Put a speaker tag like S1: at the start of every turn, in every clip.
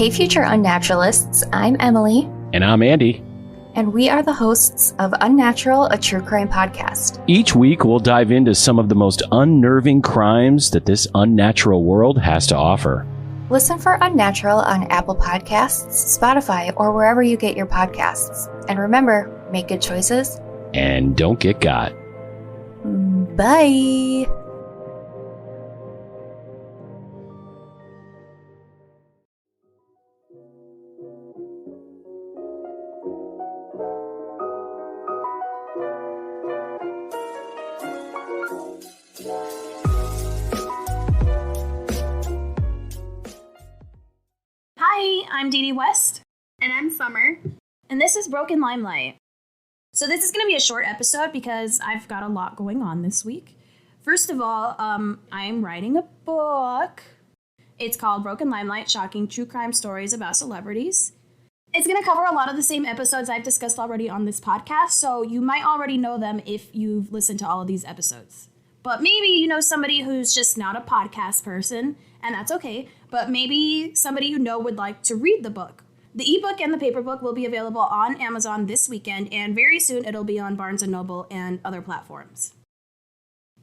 S1: Hey, future unnaturalists, I'm Emily.
S2: And I'm Andy.
S1: And we are the hosts of Unnatural, a true crime podcast.
S2: Each week, we'll dive into some of the most unnerving crimes that this unnatural world has to offer.
S1: Listen for Unnatural on Apple Podcasts, Spotify, or wherever you get your podcasts. And remember, make good choices.
S2: And don't get got.
S1: Bye.
S3: Hi, I'm Didi West.
S4: And I'm Summer.
S3: And this is Broken Limelight. So this is going to be a short episode because I've got a lot going on this week. First of all, I'm writing a book. It's called Broken Limelight, Shocking True Crime Stories About Celebrities. It's going to cover a lot of the same episodes I've discussed already on this podcast, so you might already know them if you've listened to all of these episodes. But maybe you know somebody who's just not a podcast person, and that's okay. But maybe somebody you know would like to read the book. The ebook and the paper book will be available on Amazon this weekend, and very soon it'll be on Barnes & Noble and other platforms.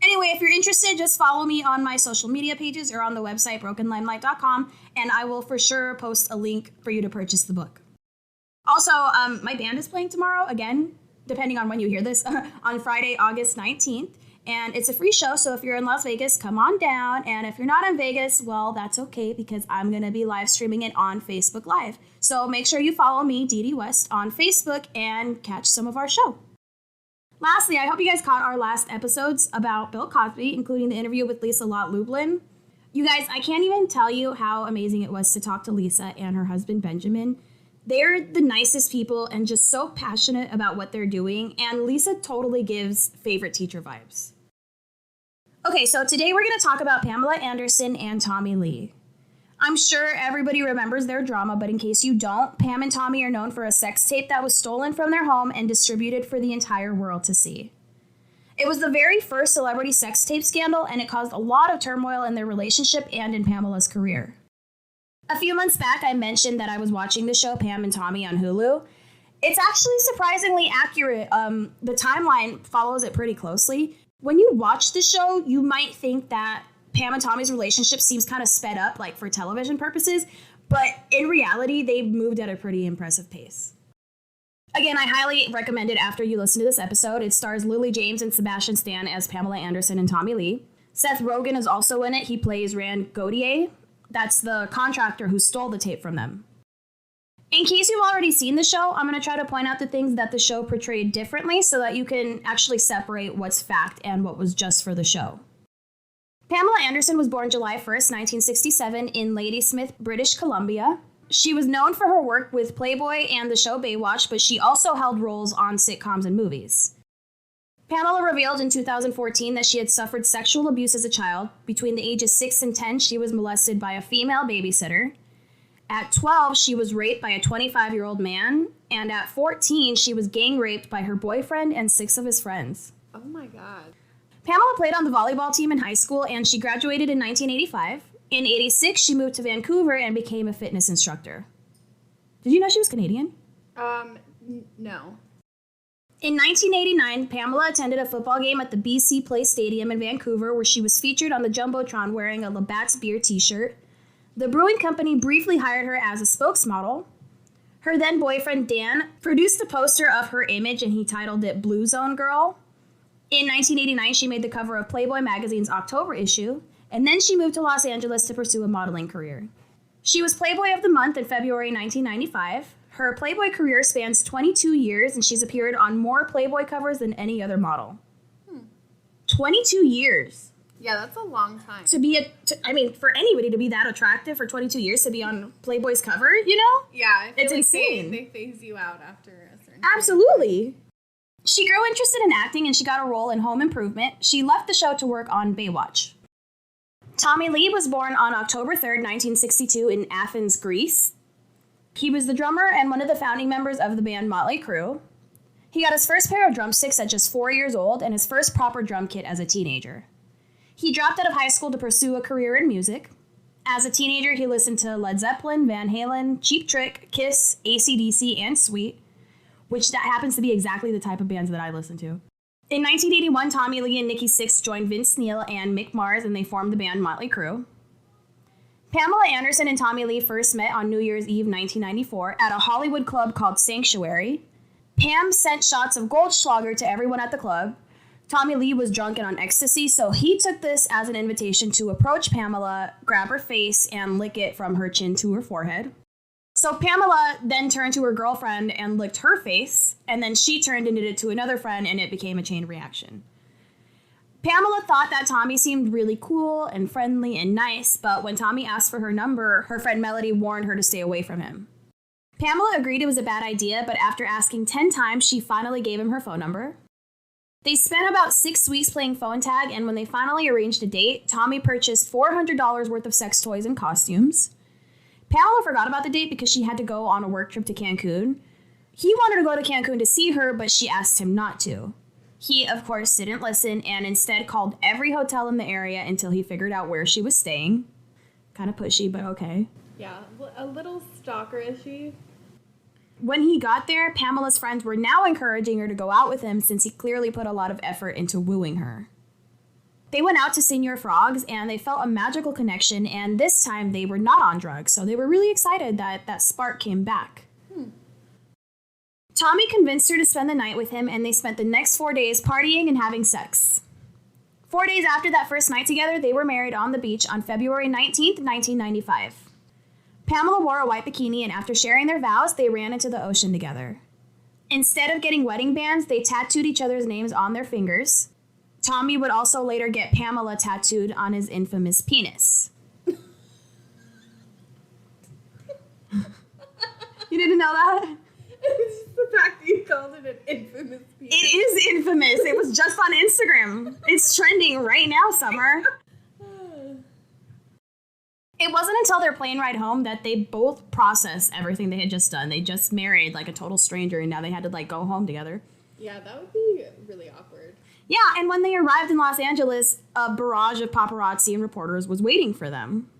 S3: Anyway, if you're interested, just follow me on my social media pages or on the website brokenlimelight.com, and I will for sure post a link for you to purchase the book. Also, my band is playing tomorrow, again, depending on when you hear this, on Friday, August 19th. And it's a free show, so if you're in Las Vegas, come on down. And if you're not in Vegas, well, that's okay, because I'm going to be live streaming it on Facebook Live. So make sure you follow me, Didi West, on Facebook and catch some of our show. Lastly, I hope you guys caught our last episodes about Bill Cosby, including the interview with Lisa Lott Lublin. You guys, I can't even tell you how amazing it was to talk to Lisa and her husband, Benjamin. They're the nicest people and just so passionate about what they're doing. And Lisa totally gives favorite teacher vibes. Okay, so today we're going to talk about Pamela Anderson and Tommy Lee. I'm sure everybody remembers their drama, but in case you don't, Pam and Tommy are known for a sex tape that was stolen from their home and distributed for the entire world to see. It was the very first celebrity sex tape scandal, and it caused a lot of turmoil in their relationship and in Pamela's career. A few months back, I mentioned that I was watching the show Pam and Tommy on Hulu. It's actually surprisingly accurate. The timeline follows it pretty closely. When you watch the show, you might think that Pam and Tommy's relationship seems kind of sped up, like for television purposes, but in reality, they've moved at a pretty impressive pace. Again, I highly recommend it after you listen to this episode. It stars Lily James and Sebastian Stan as Pamela Anderson and Tommy Lee. Seth Rogen is also in it. He plays Rand Gautier. That's the contractor who stole the tape from them. In case you've already seen the show, I'm going to try to point out the things that the show portrayed differently so that you can actually separate what's fact and what was just for the show. Pamela Anderson was born July 1st, 1967 in Ladysmith, British Columbia. She was known for her work with Playboy and the show Baywatch, but she also held roles on sitcoms and movies. Pamela revealed in 2014 that she had suffered sexual abuse as a child. Between the ages 6 and 10, she was molested by a female babysitter. At 12, she was raped by a 25-year-old man, and at 14, she was gang raped by her boyfriend and 6 of his friends.
S4: Oh my God.
S3: Pamela played on the volleyball team in high school, and she graduated in 1985. In 86, she moved to Vancouver and became a fitness instructor. Did you know she was Canadian?
S4: No.
S3: In 1989, Pamela attended a football game at the BC Place Stadium in Vancouver, where she was featured on the Jumbotron wearing a Labatt's beer t-shirt. The brewing company briefly hired her as a spokesmodel. Her then boyfriend, Dan, produced a poster of her image, and he titled it Blue Zone Girl. In 1989, she made the cover of Playboy magazine's October issue, and then she moved to Los Angeles to pursue a modeling career. She was Playboy of the Month in February 1995. Her Playboy career spans 22 years, and she's appeared on more Playboy covers than any other model. 22 years.
S4: Yeah, that's a long time.
S3: For anybody to be that attractive for 22 years to be on Playboy's cover, you know?
S4: Yeah, I feel
S3: it's
S4: like
S3: insane.
S4: They phase you out after a certain
S3: Absolutely. She grew interested in acting and she got a role in Home Improvement. She left the show to work on Baywatch. Tommy Lee was born on October 3rd, 1962 in Athens, Greece. He was the drummer and one of the founding members of the band Mötley Crüe. He got his first pair of drumsticks at just 4 years old and his first proper drum kit as a teenager. He dropped out of high school to pursue a career in music. As a teenager, he listened to Led Zeppelin, Van Halen, Cheap Trick, Kiss, AC/DC, and Sweet, which that happens to be exactly the type of bands that I listen to. In 1981, Tommy Lee and Nikki Sixx joined Vince Neil and Mick Mars, and they formed the band Mötley Crüe. Pamela Anderson and Tommy Lee first met on New Year's Eve 1994 at a Hollywood club called Sanctuary. Pam sent shots of Goldschlager to everyone at the club. Tommy Lee was drunk and on ecstasy, so he took this as an invitation to approach Pamela, grab her face, and lick it from her chin to her forehead. So Pamela then turned to her girlfriend and licked her face, and then she turned and did it to another friend, and it became a chain reaction. Pamela thought that Tommy seemed really cool and friendly and nice, but when Tommy asked for her number, her friend Melody warned her to stay away from him. Pamela agreed it was a bad idea, but after asking 10 times, she finally gave him her phone number. They spent about 6 weeks playing phone tag, and when they finally arranged a date, Tommy purchased $400 worth of sex toys and costumes. Pamela forgot about the date because she had to go on a work trip to Cancun. He wanted to go to Cancun to see her, but she asked him not to. He, of course, didn't listen and instead called every hotel in the area until he figured out where she was staying. Kind of pushy, but okay.
S4: Yeah, a little stalker-ishy.
S3: When he got there, Pamela's friends were now encouraging her to go out with him since he clearly put a lot of effort into wooing her. They went out to Señor Frogs and they felt a magical connection, and this time they were not on drugs, so they were really excited that that spark came back. Tommy convinced her to spend the night with him, and they spent the next 4 days partying and having sex. 4 days after that first night together, they were married on the beach on February 19th, 1995. Pamela wore a white bikini, and after sharing their vows, they ran into the ocean together. Instead of getting wedding bands, they tattooed each other's names on their fingers. Tommy would also later get Pamela tattooed on his infamous penis. You didn't know that?
S4: It's just the fact that you called it an infamous penis.
S3: It is infamous. It was just on Instagram. It's trending right now, Summer. It wasn't until their plane ride home that they both processed everything they had just done. They just married like a total stranger, and now they had to like go home together.
S4: Yeah, that would be really awkward.
S3: Yeah, and when they arrived in Los Angeles, a barrage of paparazzi and reporters was waiting for them.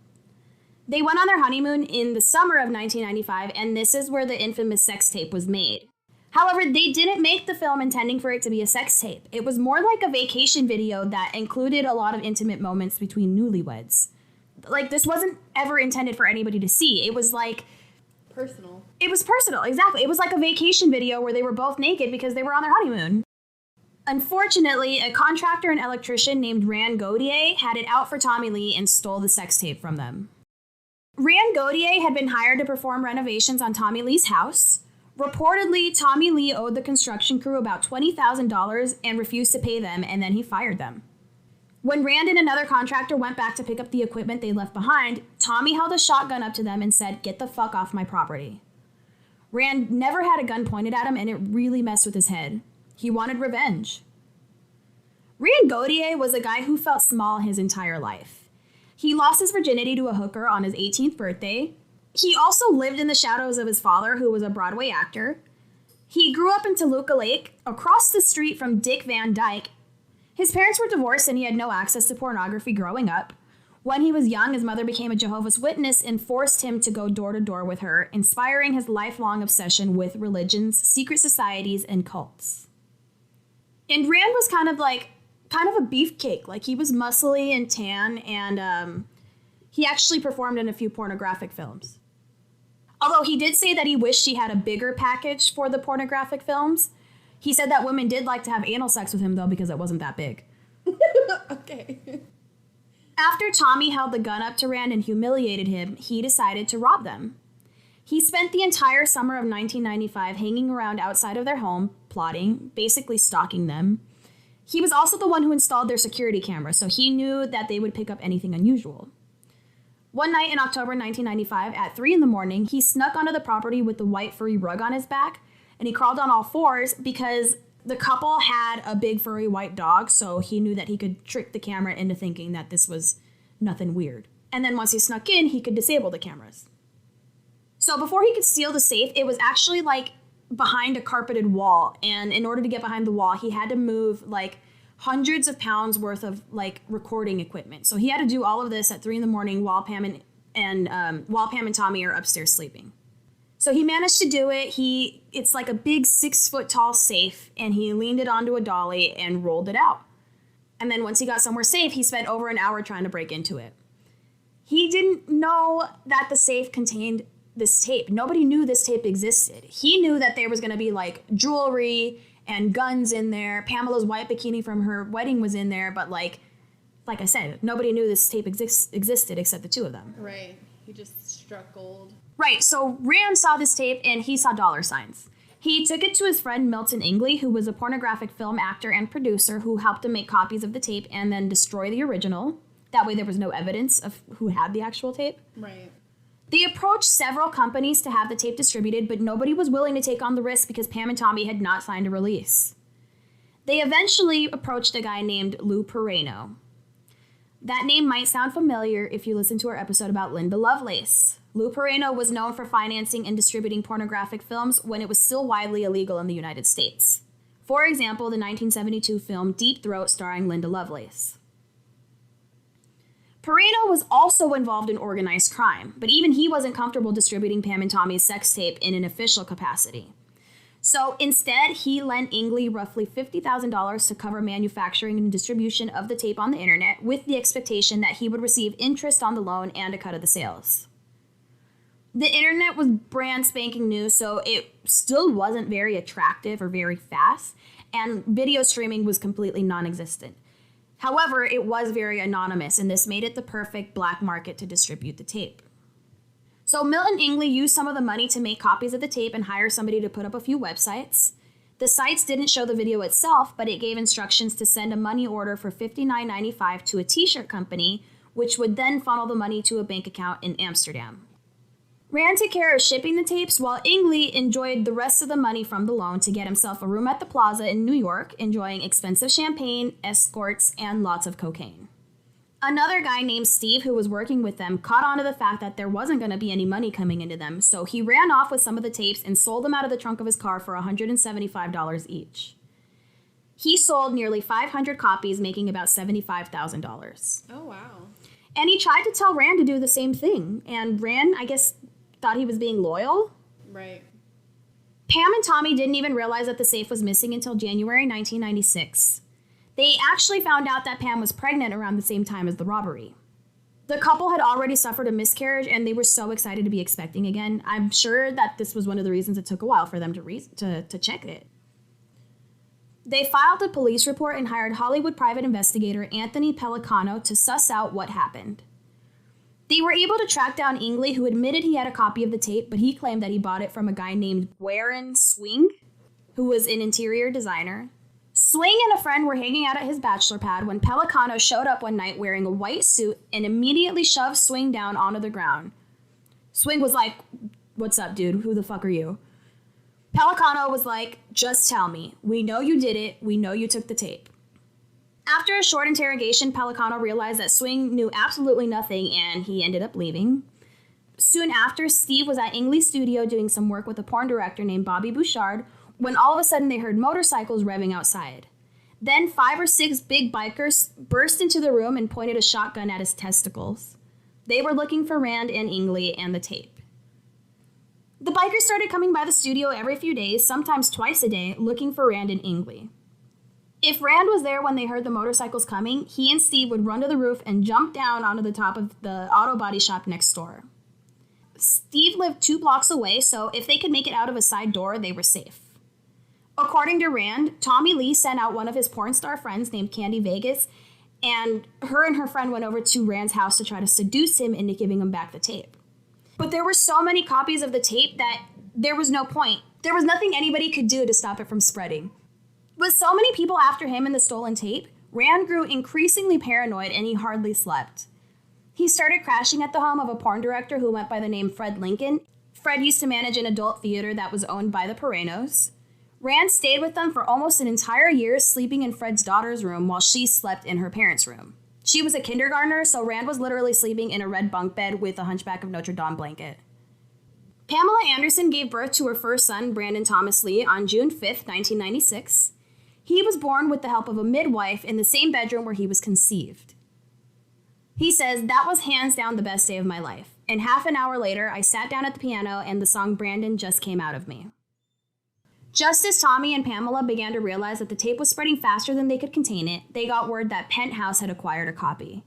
S3: They went on their honeymoon in the summer of 1995, and this is where the infamous sex tape was made. However, they didn't make the film intending for it to be a sex tape. It was more like a vacation video that included a lot of intimate moments between newlyweds. Like, this wasn't ever intended for anybody to see. It was like...
S4: Personal.
S3: It was personal, exactly. It was like a vacation video where they were both naked because they were on their honeymoon. Unfortunately, a contractor and electrician named Rand Gaudier had it out for Tommy Lee and stole the sex tape from them. Rand Gaudier had been hired to perform renovations on Tommy Lee's house. Reportedly, Tommy Lee owed the construction crew about $20,000 and refused to pay them, and then he fired them. When Rand and another contractor went back to pick up the equipment they left behind, Tommy held a shotgun up to them and said, "Get the fuck off my property." Rand never had a gun pointed at him, and it really messed with his head. He wanted revenge. Rand Gaudier was a guy who felt small his entire life. He lost his virginity to a hooker on his 18th birthday. He also lived in the shadows of his father, who was a Broadway actor. He grew up in Toluca Lake, across the street from Dick Van Dyke. His parents were divorced and he had no access to pornography growing up. When he was young, his mother became a Jehovah's Witness and forced him to go door to door with her, inspiring his lifelong obsession with religions, secret societies, and cults. And Rand was kind of a beefcake. Like, he was muscly and tan, and he actually performed in a few pornographic films. Although he did say that he wished he had a bigger package for the pornographic films. He said that women did like to have anal sex with him, though, because it wasn't that big.
S4: Okay.
S3: After Tommy held the gun up to Rand and humiliated him, he decided to rob them. He spent the entire summer of 1995 hanging around outside of their home, plotting, basically stalking them. He was also the one who installed their security camera, so he knew that they would pick up anything unusual. One night in October 1995, at 3 a.m, he snuck onto the property with the white furry rug on his back, and he crawled on all fours because the couple had a big furry white dog, so he knew that he could trick the camera into thinking that this was nothing weird. And then once he snuck in, he could disable the cameras. So before he could steal the safe, it was actually like behind a carpeted wall, and in order to get behind the wall, he had to move like hundreds of pounds worth of like recording equipment. So he had to do all of this at 3 a.m. while Pam and and while Pam and Tommy are upstairs sleeping. So he managed to do it. It's like a big 6-foot tall safe, and he leaned it onto a dolly and rolled it out. And then once he got somewhere safe, he spent over an hour trying to break into it. He didn't know that the safe contained this tape. Nobody knew this tape existed. He knew that there was going to be like jewelry and guns in there. Pamela's white bikini from her wedding was in there, but like I said, nobody knew this tape existed except the two of them.
S4: Right. He just struck gold.
S3: Right. So Rand saw this tape and he saw dollar signs. He took it to his friend Milton Ingley, who was a pornographic film actor and producer who helped him make copies of the tape and then destroy the original. That way there was no evidence of who had the actual tape.
S4: Right.
S3: They approached several companies to have the tape distributed, but nobody was willing to take on the risk because Pam and Tommy had not signed a release. They eventually approached a guy named Lou Pereno. That name might sound familiar if you listen to our episode about Linda Lovelace. Lou Pereno was known for financing and distributing pornographic films when it was still widely illegal in the United States. For example, the 1972 film Deep Throat starring Linda Lovelace. Pereno was also involved in organized crime, but even he wasn't comfortable distributing Pam and Tommy's sex tape in an official capacity. So instead, he lent Ingley roughly $50,000 to cover manufacturing and distribution of the tape on the internet with the expectation that he would receive interest on the loan and a cut of the sales. The internet was brand spanking new, so it still wasn't very attractive or very fast, and video streaming was completely non-existent. However, it was very anonymous, and this made it the perfect black market to distribute the tape. So Milton Ingley used some of the money to make copies of the tape and hire somebody to put up a few websites. The sites didn't show the video itself, but it gave instructions to send a money order for $59.95 to a t-shirt company, which would then funnel the money to a bank account in Amsterdam. Rand took care of shipping the tapes while Ingley enjoyed the rest of the money from the loan to get himself a room at the Plaza in New York, enjoying expensive champagne, escorts, and lots of cocaine. Another guy named Steve, who was working with them, caught on to the fact that there wasn't going to be any money coming into them, so he ran off with some of the tapes and sold them out of the trunk of his car for $175 each. He sold nearly 500 copies, making about $75,000.
S4: Oh, wow.
S3: And he tried to tell Rand to do the same thing, and Rand, I guess, thought he was being loyal.
S4: Right.
S3: Pam and Tommy didn't even realize that the safe was missing until January 1996. They actually found out that Pam was pregnant around the same time as the robbery. The couple had already suffered a miscarriage, and they were so excited to be expecting again. I'm sure that this was one of the reasons it took a while for them to check it. They filed a police report and hired Hollywood private investigator Anthony Pellicano to suss out what happened. They were able to track down Ingley, who admitted he had a copy of the tape, but he claimed that he bought it from a guy named Warren Swing, who was an interior designer. Swing and a friend were hanging out at his bachelor pad when Pellicano showed up one night wearing a white suit and immediately shoved Swing down onto the ground. Swing was like, "What's up, dude? Who the fuck are you?" Pellicano was like, "Just tell me. We know you did it. We know you took the tape." After a short interrogation, Pellicano realized that Swing knew absolutely nothing, and he ended up leaving. Soon after, Steve was at Ingley's studio doing some work with a porn director named Bobby Bouchard, when all of a sudden they heard motorcycles revving outside. Then 5 or 6 big bikers burst into the room and pointed a shotgun at his testicles. They were looking for Rand and Ingley and the tape. The bikers started coming by the studio every few days, sometimes twice a day, looking for Rand and Ingley. If Rand was there when they heard the motorcycles coming, he and Steve would run to the roof and jump down onto the top of the auto body shop next door. Steve lived 2 blocks away, so if they could make it out of a side door, they were safe. According to Rand, Tommy Lee sent out one of his porn star friends named Candy Vegas, and her friend went over to Rand's house to try to seduce him into giving him back the tape. But there were so many copies of the tape that there was no point. There was nothing anybody could do to stop it from spreading. With so many people after him and the stolen tape, Rand grew increasingly paranoid and he hardly slept. He started crashing at the home of a porn director who went by the name Fred Lincoln. Fred used to manage an adult theater that was owned by the Perenos. Rand stayed with them for almost an entire year, sleeping in Fred's daughter's room while she slept in her parents' room. She was a kindergartner, so Rand was literally sleeping in a red bunk bed with a Hunchback of Notre Dame blanket. Pamela Anderson gave birth to her first son, Brandon Thomas Lee, on June 5th, 1996. He was born with the help of a midwife in the same bedroom where he was conceived. He says, "That was hands down the best day of my life. And half an hour later, I sat down at the piano and the song Brandon just came out of me. Just as Tommy and Pamela began to realize that the tape was spreading faster than they could contain it, they got word that Penthouse had acquired a copy.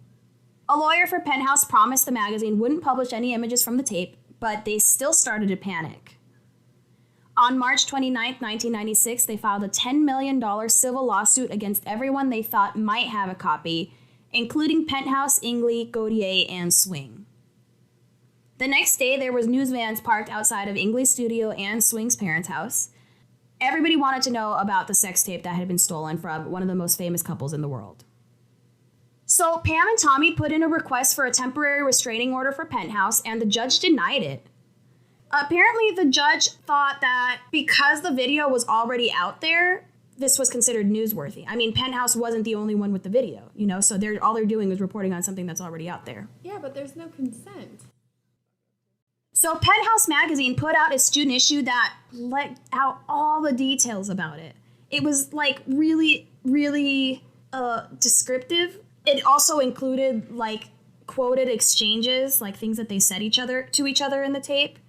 S3: A lawyer for Penthouse promised the magazine wouldn't publish any images from the tape, but they still started to panic. On March 29, 1996, they filed a $10 million civil lawsuit against everyone they thought might have a copy, including Penthouse, Ingley, Gautier, and Swing. The next day, there was news vans parked outside of Ingley's studio and Swing's parents' house. Everybody wanted to know about the sex tape that had been stolen from one of the most famous couples in the world. So Pam and Tommy put in a request for a temporary restraining order for Penthouse, and the judge denied it. Apparently, the judge thought that because the video was already out there, this was considered newsworthy. I mean, Penthouse wasn't the only one with the video, so all they're doing is reporting on something that's already out there.
S4: Yeah, but there's no consent.
S3: So Penthouse magazine put out a student issue that let out all the details about it. It was really, really descriptive. It also included quoted exchanges, things that they said to each other in the tape.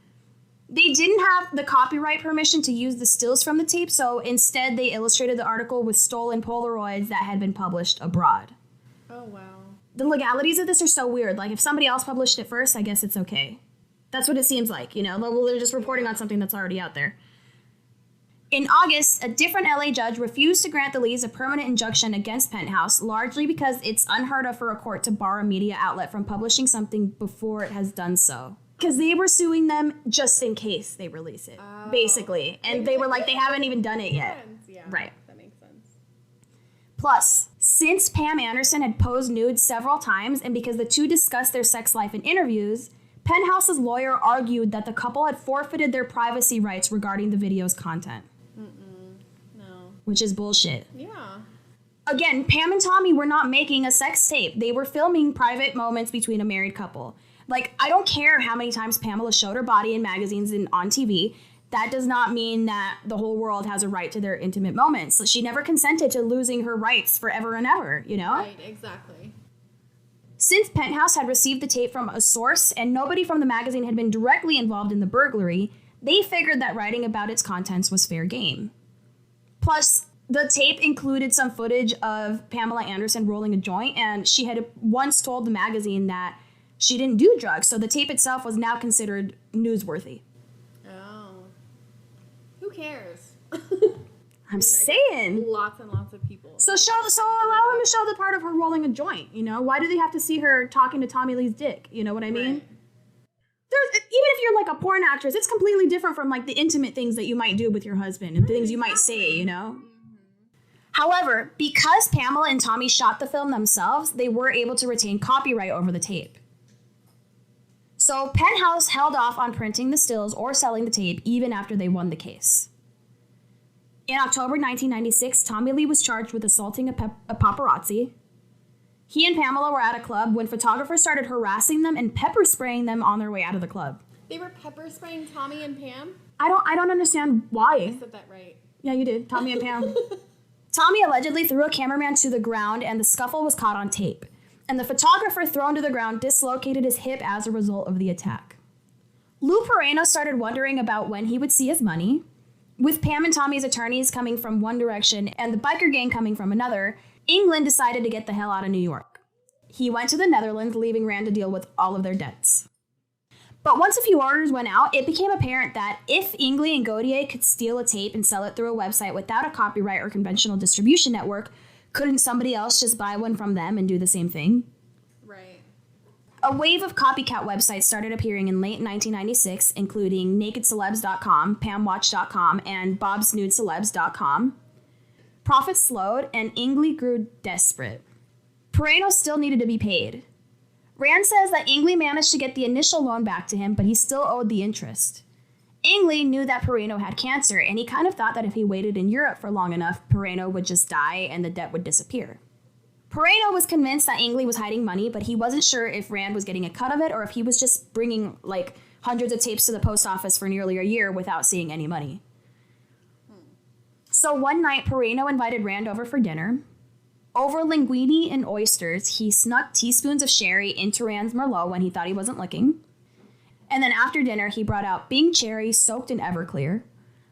S3: They didn't have the copyright permission to use the stills from the tape, so instead they illustrated the article with stolen Polaroids that had been published abroad.
S4: Oh, wow.
S3: The legalities of this are so weird. If somebody else published it first, I guess it's okay. That's what it seems like, Well, they're just reporting on something that's already out there. In August, a different LA judge refused to grant the Lees a permanent injunction against Penthouse, largely because it's unheard of for a court to bar a media outlet from publishing something before it has done so. Because they were suing them just in case they release it, basically. And they were they haven't even done it yet.
S4: Yeah,
S3: right.
S4: That makes sense.
S3: Plus, since Pam Anderson had posed nude several times, and because the two discussed their sex life in interviews, Penthouse's lawyer argued that the couple had forfeited their privacy rights regarding the video's content.
S4: No.
S3: Which is bullshit.
S4: Yeah.
S3: Again, Pam and Tommy were not making a sex tape. They were filming private moments between a married couple. I don't care how many times Pamela showed her body in magazines and on TV. That does not mean that the whole world has a right to their intimate moments. So she never consented to losing her rights forever and ever,
S4: Right, exactly.
S3: Since Penthouse had received the tape from a source and nobody from the magazine had been directly involved in the burglary, they figured that writing about its contents was fair game. Plus, the tape included some footage of Pamela Anderson rolling a joint, and she had once told the magazine that she didn't do drugs, so the tape itself was now considered newsworthy.
S4: Oh. Who cares?
S3: I'm saying.
S4: Lots and lots of people.
S3: So allow them to show the part of her rolling a joint, Why do they have to see her talking to Tommy Lee's dick? You know what I mean? Right. Even if you're a porn actress, it's completely different from the intimate things that you might do with your husband and things you might say, Mm-hmm. However, because Pamela and Tommy shot the film themselves, they were able to retain copyright over the tape. So Penthouse held off on printing the stills or selling the tape even after they won the case. In October 1996, Tommy Lee was charged with assaulting a paparazzi. He and Pamela were at a club when photographers started harassing them and pepper spraying them on their way out of the club.
S4: They were pepper spraying Tommy and Pam?
S3: I don't understand why.
S4: I said that right.
S3: Yeah, you did. Tommy and Pam. Tommy allegedly threw a cameraman to the ground, and the scuffle was caught on tape. And the photographer thrown to the ground dislocated his hip as a result of the attack. Lou Pereno started wondering about when he would see his money. With Pam and Tommy's attorneys coming from one direction and the biker gang coming from another, England decided to get the hell out of New York. He went to the Netherlands, leaving Rand to deal with all of their debts. But once a few orders went out, it became apparent that if Ingley and Gautier could steal a tape and sell it through a website without a copyright or conventional distribution network, couldn't somebody else just buy one from them and do the same thing?
S4: Right.
S3: A wave of copycat websites started appearing in late 1996, including nakedcelebs.com, pamwatch.com, and bobsnudecelebs.com. Profits slowed, and Ingley grew desperate. Pereno still needed to be paid. Rand says that Ingley managed to get the initial loan back to him, but he still owed the interest. Ingley knew that Pereno had cancer, and he kind of thought that if he waited in Europe for long enough, Pereno would just die and the debt would disappear. Pereno was convinced that Ingley was hiding money, but he wasn't sure if Rand was getting a cut of it or if he was just bringing hundreds of tapes to the post office for nearly a year without seeing any money. So one night, Pereno invited Rand over for dinner. Over linguine and oysters, he snuck teaspoons of sherry into Rand's Merlot when he thought he wasn't looking. And then after dinner, he brought out Bing Cherry soaked in Everclear.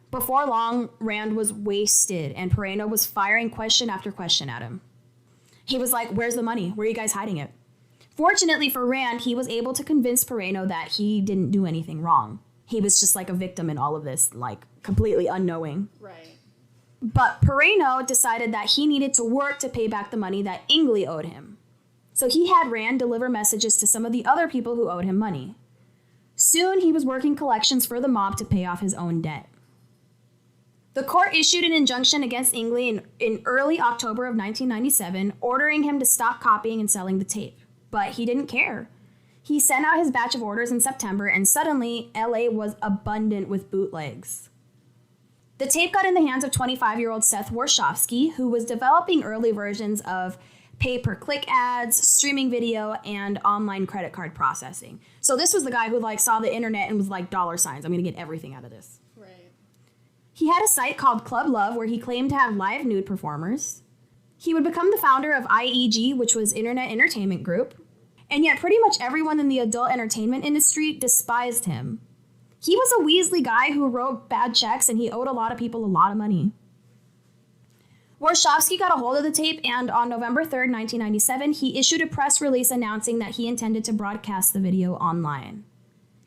S3: Before long, Rand was wasted, and Pereno was firing question after question at him. He was like, where's the money? Where are you guys hiding it? Fortunately for Rand, he was able to convince Pereno that he didn't do anything wrong. He was just like a victim in all of this, like completely unknowing.
S4: Right.
S3: But Pereno decided that he needed to work to pay back the money that Ingley owed him. So he had Rand deliver messages to some of the other people who owed him money. Soon, he was working collections for the mob to pay off his own debt. The court issued an injunction against Ingley in early October of 1997, ordering him to stop copying and selling the tape. But he didn't care. He sent out his batch of orders in September, and suddenly, LA was abundant with bootlegs. The tape got in the hands of 25-year-old Seth Warshawski, who was developing early versions of pay-per-click ads, streaming video, and online credit card processing. So this was the guy who saw the internet and was like, $signs. I'm going to get everything out of this.
S4: Right.
S3: He had a site called Club Love where he claimed to have live nude performers. He would become the founder of IEG, which was Internet Entertainment Group. And yet pretty much everyone in the adult entertainment industry despised him. He was a Weasley guy who wrote bad checks, and he owed a lot of people a lot of money. Warshawski got a hold of the tape, and on November 3rd, 1997, he issued a press release announcing that he intended to broadcast the video online.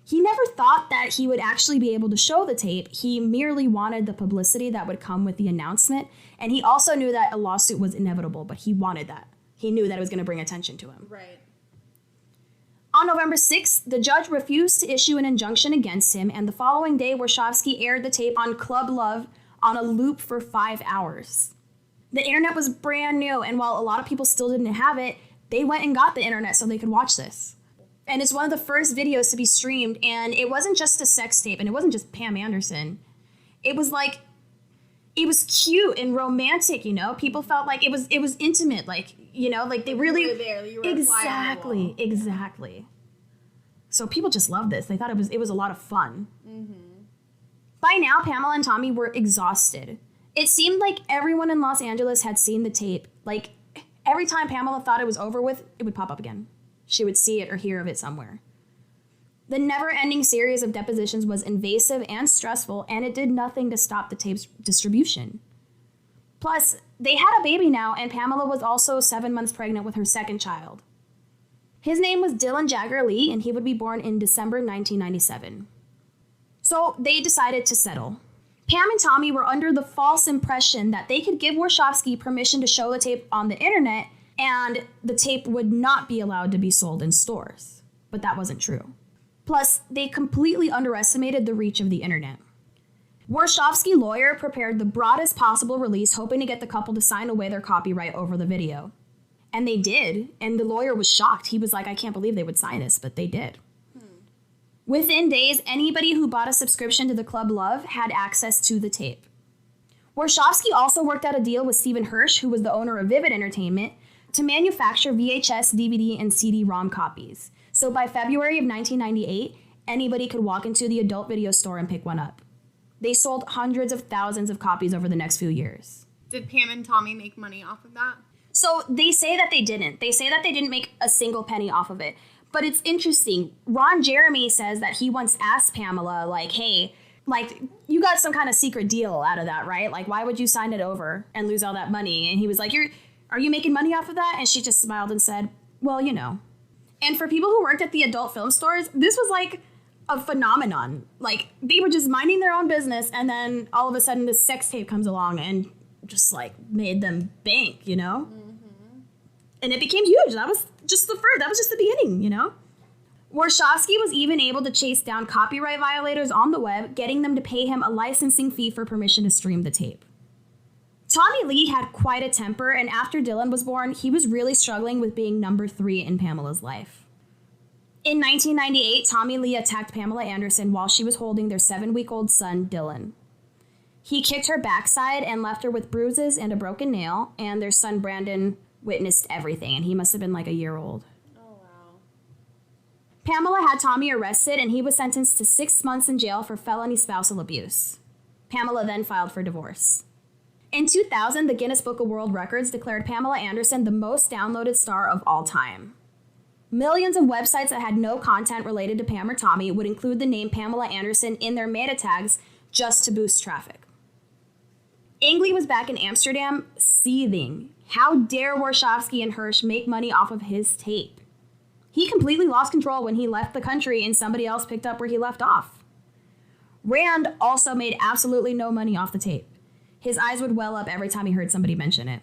S3: He never thought that he would actually be able to show the tape. He merely wanted the publicity that would come with the announcement, and he also knew that a lawsuit was inevitable, but he wanted that. He knew that it was going to bring attention to him.
S4: Right.
S3: On November 6th, the judge refused to issue an injunction against him, and the following day, Warshawski aired the tape on Club Love on a loop for 5 hours. The internet was brand new, and while a lot of people still didn't have it, they went and got the internet so they could watch this. And it's one of the first videos to be streamed, and it wasn't just a sex tape, and it wasn't just Pam Anderson. It was cute and romantic, People felt like it was intimate, they really...
S4: You were there, you were a fly on the wall.
S3: Exactly. So people just loved this. They thought it was a lot of fun. Mm-hmm. By now, Pamela and Tommy were exhausted. It seemed like everyone in Los Angeles had seen the tape. Every time Pamela thought it was over with, it would pop up again. She would see it or hear of it somewhere. The never-ending series of depositions was invasive and stressful, and it did nothing to stop the tape's distribution. Plus, they had a baby now, and Pamela was also 7 months pregnant with her second child. His name was Dylan Jagger Lee, and he would be born in December 1997. So they decided to settle. Pam and Tommy were under the false impression that they could give Warshawski permission to show the tape on the internet, and the tape would not be allowed to be sold in stores. But that wasn't true. Plus, they completely underestimated the reach of the internet. Warshawski's lawyer prepared the broadest possible release, hoping to get the couple to sign away their copyright over the video. And they did, and the lawyer was shocked. He was like, I can't believe they would sign this, but they did. Within days, anybody who bought a subscription to the Club Love had access to the tape. Warshawski also worked out a deal with Stephen Hirsch, who was the owner of Vivid Entertainment, to manufacture VHS, DVD, and CD-ROM copies. So by February of 1998, anybody could walk into the adult video store and pick one up. They sold hundreds of thousands of copies over the next few years.
S4: Did Pam and Tommy make money off of that?
S3: So they say that they didn't. They say that they didn't make a single penny off of it. But it's interesting. Ron Jeremy says that he once asked Pamela, hey, you got some kind of secret deal out of that, right? Why would you sign it over and lose all that money? And he was like, are you making money off of that? And she just smiled and said, well, And for people who worked at the adult film stores, this was a phenomenon. They were just minding their own business, and then all of a sudden this sex tape comes along and just made them bank, Mm-hmm. And it became huge. That was just the beginning, Warshawski was even able to chase down copyright violators on the web, getting them to pay him a licensing fee for permission to stream the tape. Tommy Lee had quite a temper, and after Dylan was born, he was really struggling with being number 3 in Pamela's life. In 1998, Tommy Lee attacked Pamela Anderson while she was holding their 7-week-old son, Dylan. He kicked her backside and left her with bruises and a broken nail, and their son, Brandon, witnessed everything, and he must have been a year old.
S4: Oh, wow.
S3: Pamela had Tommy arrested, and he was sentenced to 6 months in jail for felony spousal abuse. Pamela then filed for divorce. In 2000, the Guinness Book of World Records declared Pamela Anderson the most downloaded star of all time. Millions of websites that had no content related to Pam or Tommy would include the name Pamela Anderson in their meta tags just to boost traffic. Aingley was back in Amsterdam, seething. How dare Warshawski and Hirsch make money off of his tape? He completely lost control when he left the country and somebody else picked up where he left off. Rand also made absolutely no money off the tape. His eyes would well up every time he heard somebody mention it.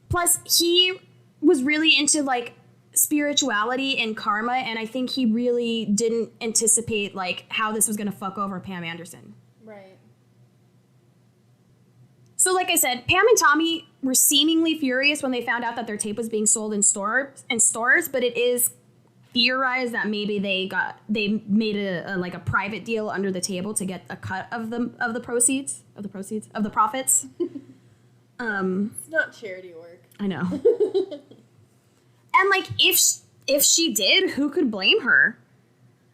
S3: Plus, he was really into, like, spirituality and karma, and I think he really didn't anticipate, like, how this was going to fuck over Pam Anderson.
S4: Right.
S3: So, like I said, Pam and Tommy were seemingly furious when they found out that their tape was being sold in stores, but it is theorized that maybe they made a private deal under the table to get a cut of the profits.
S4: It's not charity work.
S3: I know. And, like, if she did, who could blame her?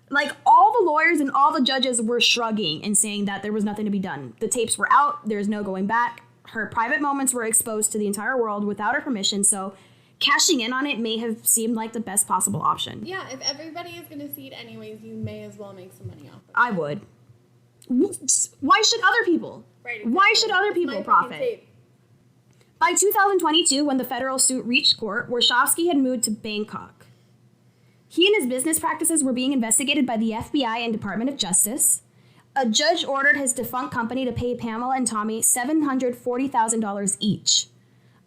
S3: Like, all the lawyers and all the judges were shrugging and saying that there was nothing to be done. The tapes were out. There's no going back. Her private moments were exposed to the entire world without her permission, so cashing in on it may have seemed like the best possible option.
S4: Yeah, if everybody is going to see it anyways, you may as well make some money off of it.
S3: I would. Why should other people?
S4: Right, exactly.
S3: Why should other people
S4: My
S3: profit?
S4: tape.
S3: By 2022, when the federal suit reached court, Warshawski had moved to Bangkok. He and his business practices were being investigated by the FBI and Department of Justice. A judge ordered his defunct company to pay Pamela and Tommy $740,000 each.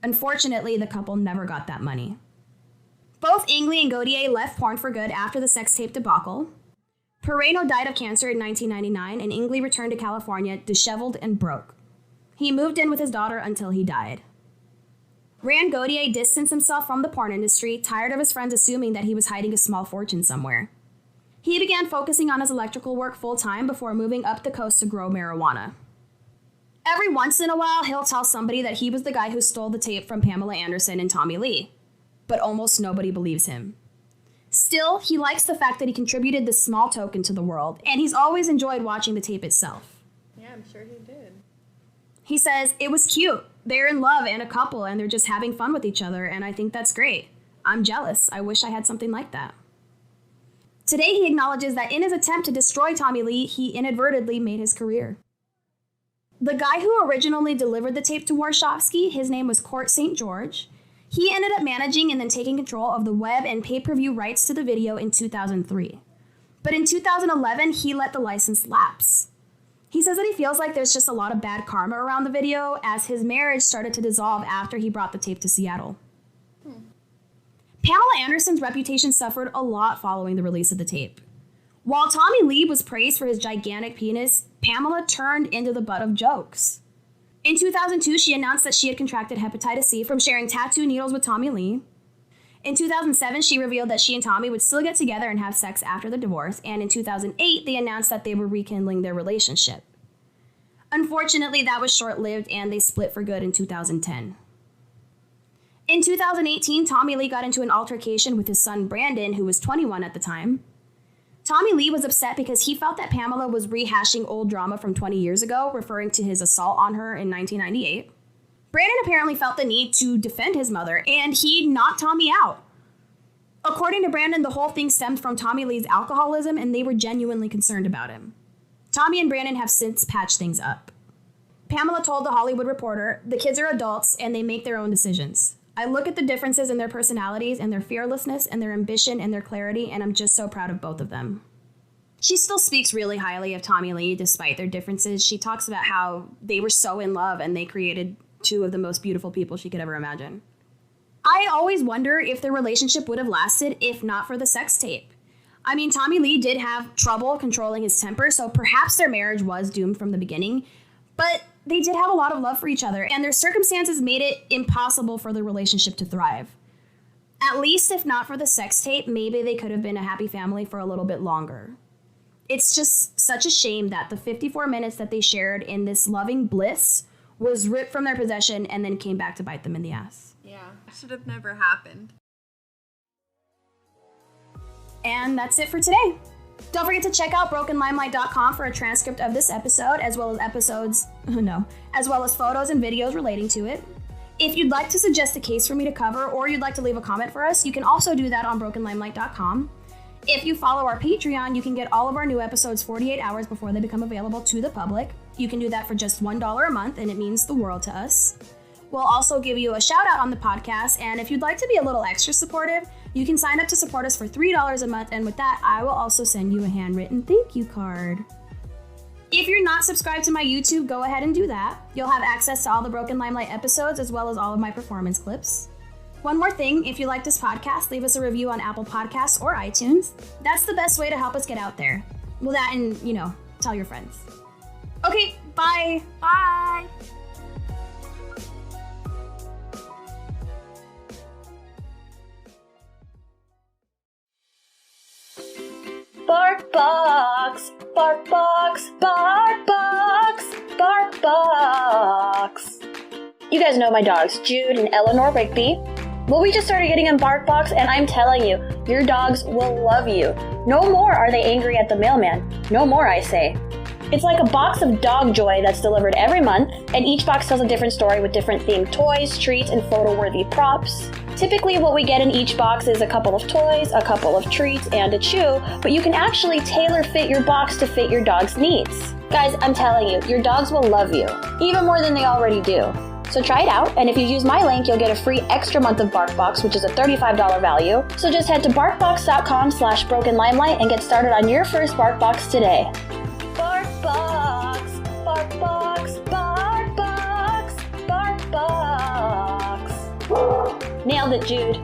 S3: Unfortunately, the couple never got that money. Both Aingley and Gautier left porn for good after the sex tape debacle. Pereno died of cancer in 1999, and Aingley returned to California disheveled and broke. He moved in with his daughter until he died. Rand Gautier distanced himself from the porn industry, tired of his friends assuming that he was hiding a small fortune somewhere. He began focusing on his electrical work full-time before moving up the coast to grow marijuana. Every once in a while, he'll tell somebody that he was the guy who stole the tape from Pamela Anderson and Tommy Lee, but almost nobody believes him. Still, he likes the fact that he contributed this small token to the world, and he's always enjoyed watching the tape itself.
S4: Yeah, I'm sure he did.
S3: He says, "It was cute. They're in love and a couple, and they're just having fun with each other, and I think that's great. I'm jealous. I wish I had something like that." Today, he acknowledges that in his attempt to destroy Tommy Lee, he inadvertently made his career. The guy who originally delivered the tape to Warshawski, his name was Court St. George. He ended up managing and then taking control of the web and pay-per-view rights to the video in 2003. But in 2011, he let the license lapse. He says that he feels like there's just a lot of bad karma around the video as his marriage started to dissolve after he brought the tape to Seattle. Pamela Anderson's reputation suffered a lot following the release of the tape. While Tommy Lee was praised for his gigantic penis, Pamela turned into the butt of jokes. In 2002, she announced that she had contracted hepatitis C from sharing tattoo needles with Tommy Lee. In 2007, she revealed that she and Tommy would still get together and have sex after the divorce, and in 2008, they announced that they were rekindling their relationship. Unfortunately, that was short-lived, and they split for good in 2010. In 2018, Tommy Lee got into an altercation with his son Brandon, who was 21 at the time. Tommy Lee was upset because he felt that Pamela was rehashing old drama from 20 years ago, referring to his assault on her in 1998. Brandon apparently felt the need to defend his mother, and he knocked Tommy out. According to Brandon, the whole thing stemmed from Tommy Lee's alcoholism, and they were genuinely concerned about him. Tommy and Brandon have since patched things up. Pamela told The Hollywood Reporter, "The kids are adults, and they make their own decisions. I look at the differences in their personalities and their fearlessness and their ambition and their clarity, and I'm just so proud of both of them." She still speaks really highly of Tommy Lee despite their differences. She talks about how they were so in love and they created two of the most beautiful people she could ever imagine. I always wonder if their relationship would have lasted if not for the sex tape. I mean, Tommy Lee did have trouble controlling his temper, so perhaps their marriage was doomed from the beginning, but they did have a lot of love for each other, and their circumstances made it impossible for the relationship to thrive. At least if not for the sex tape, maybe they could have been a happy family for a little bit longer. It's just such a shame that the 54 minutes that they shared in this loving bliss was ripped from their possession and then came back to bite them in the ass.
S4: Yeah, should have never happened.
S3: And that's it for today. Don't forget to check out brokenlimelight.com for a transcript of this episode, as well as photos and videos relating to it. If you'd like to suggest a case for me to cover, or you'd like to leave a comment for us, you can also do that on brokenlimelight.com. If you follow our Patreon, you can get all of our new episodes 48 hours before they become available to the public. You can do that for just $1 a month, and it means the world to us. We'll also give you a shout out on the podcast, and if you'd like to be a little extra supportive, you can sign up to support us for $3 a month, and with that, I will also send you a handwritten thank you card. If you're not subscribed to my YouTube, go ahead and do that. You'll have access to all the Broken Limelight episodes as well as all of my performance clips. One more thing, if you like this podcast, leave us a review on Apple Podcasts or iTunes. That's the best way to help us get out there. Well, that and, tell your friends. Okay, bye.
S1: Bye.
S5: Bark box, bark box, bark box, bark box. You guys know my dogs, Jude and Eleanor Rigby. Well, we just started getting them bark box, and I'm telling you, your dogs will love you. No more are they angry at the mailman. No more, I say. It's like a box of dog joy that's delivered every month, and each box tells a different story with different themed toys, treats, and photo-worthy props. Typically, what we get in each box is a couple of toys, a couple of treats, and a chew, but you can actually tailor-fit your box to fit your dog's needs. Guys, I'm telling you, your dogs will love you, even more than they already do. So try it out, and if you use my link, you'll get a free extra month of BarkBox, which is a $35 value. So just head to barkbox.com/brokenlimelight and get started on your first BarkBox today. BarkBox, BarkBox, BarkBox, BarkBox. Nailed it, Jude.